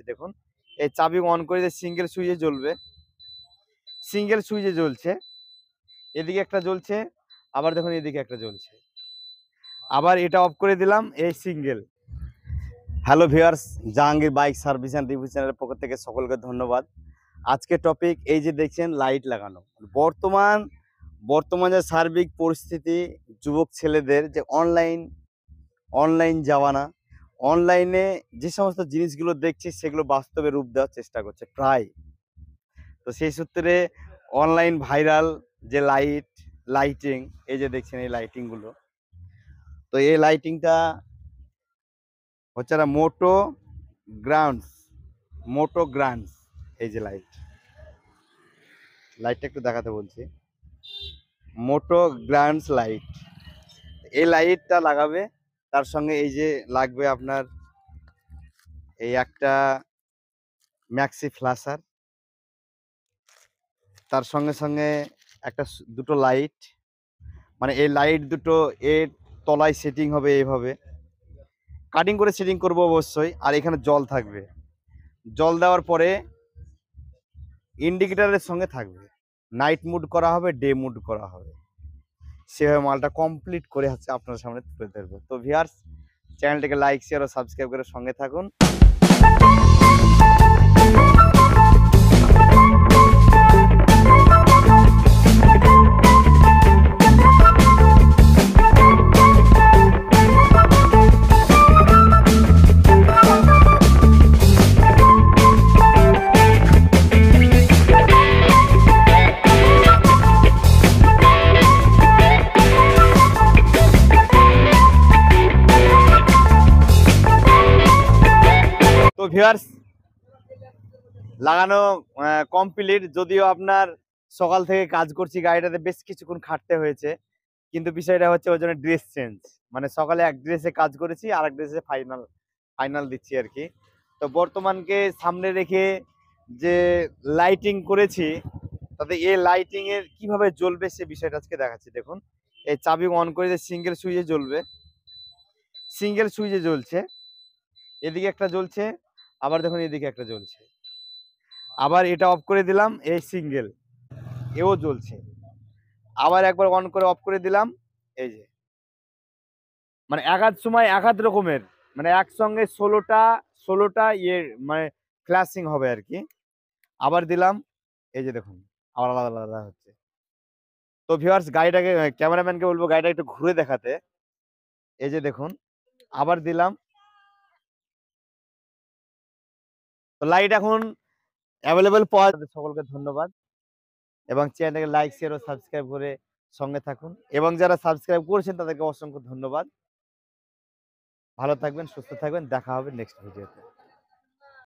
দেখাচ্ছি দেখুন। এই চাবি অন করে যে সিঙ্গেল সুইচে জ্বলবে, সিঙ্গেল সুইচে জ্বলছে। এদিকে একটা জ্বলছে, আবার দেখুন এদিকে একটা জ্বলছে। আবার এটা অফ করে দিলাম, এই single. Hello viewers, Jahangir bike service and review চ্যানেলের পক্ষ থেকে সকলকে ধন্যবাদ। আজকের টপিক এই যে দেখছেন লাইট লাগানো। বর্তমান যে সার্বিক পরিস্থিতি, যুবক ছেলেদের যে অনলাইন জামানা, অনলাইনে যে সমস্ত জিনিসগুলো দেখছি সেগুলো বাস্তবে রূপ দেওয়ার চেষ্টা করছে প্রায়। তো সেই সূত্রে অনলাইন ভাইরাল যে লাইটিং, এই যে দেখছেন এই লাইটিংগুলো। তো এই লাইটিংটা হচ্ছে না মোটো গ্রান্ডস। এই যে লাইটটা একটু দেখাতে বলছি, মোটো গ্রান্ডস লাইট। এই লাইটটা লাগাবে, তার সঙ্গে এই যে লাগবে আপনার এই একটা ম্যাক্সি ফ্ল্যাশার, তার সঙ্গে সঙ্গে দুটো লাইট, মানে এই লাইট দুটো এর তলায় সেটিং হবে, এইভাবে কাটিং করে সেটিং করব অবশ্যই। আর এখানে জল থাকবে, জল দেওয়ার পরে ইন্ডিকেটারের সঙ্গে থাকবে, নাইট মুড করা হবে, ডে মুড করা হবে। সেভাবে মালটা কমপ্লিট করে হচ্ছে আপনার সামনে তুলে ধরবো। তো ভিউয়ার্স, চ্যানেলটাকে লাইক শেয়ার ও সাবস্ক্রাইব করে সঙ্গে থাকুন। তো ভিউয়ার্স, লাগানো কমপ্লিট। যদিও আপনার সকাল থেকে কাজ করছি, গাড়িটাতে বেশ কিছুক্ষণ খাটতে হয়েছে, কিন্তু বিষয়টা হচ্ছে ওই জন্য ড্রেস চেঞ্জ, মানে সকালে এক ড্রেসে কাজ করেছি, আর এক ড্রেসে ফাইনাল দিচ্ছি আর কি। তো বর্তমানকে সামনে রেখে যে লাইটিং করেছি, তাতে এই লাইটিং এর কিভাবে জ্বলবে সে বিষয়টা আজকে দেখাচ্ছি দেখুন। এই চাবি অন করে যে সিঙ্গেল সুইচে জ্বলবে, সিঙ্গেল সুইচে জ্বলছে। এদিকে একটা জ্বলছে, আবার দেখুন এদিকে একটা জ্বলছে। আবার এটা অফ করে দিলাম, এই সিঙ্গেল, এও জ্বলছে। আবার একবার অন করে অফ করে দিলাম, এই যে, মানে সময় এক রকমের, মানে একসঙ্গে 16টা মানে ফ্ল্যাশিং হবে আর কি। আবার দিলাম, এই যে দেখুন, আবার আলাদা আলাদা হচ্ছে। তো ভিউয়ার্স, ক্যামেরাম্যানকে বলবো গাড়িটা একটু ঘুরে দেখাতে। এই যে দেখুন, আবার দিলাম। তো লাইট এখন অ্যাভেলেবেল পাওয়া যাবে। সকলকে ধন্যবাদ, এবং চ্যানেলটাকে লাইক শেয়ার ও সাবস্ক্রাইব করে সঙ্গে থাকুন, এবং যারা সাবস্ক্রাইব করেছেন তাদেরকে অসংখ্য ধন্যবাদ। ভালো থাকবেন, সুস্থ থাকবেন, দেখা হবে নেক্সট ভিডিওতে।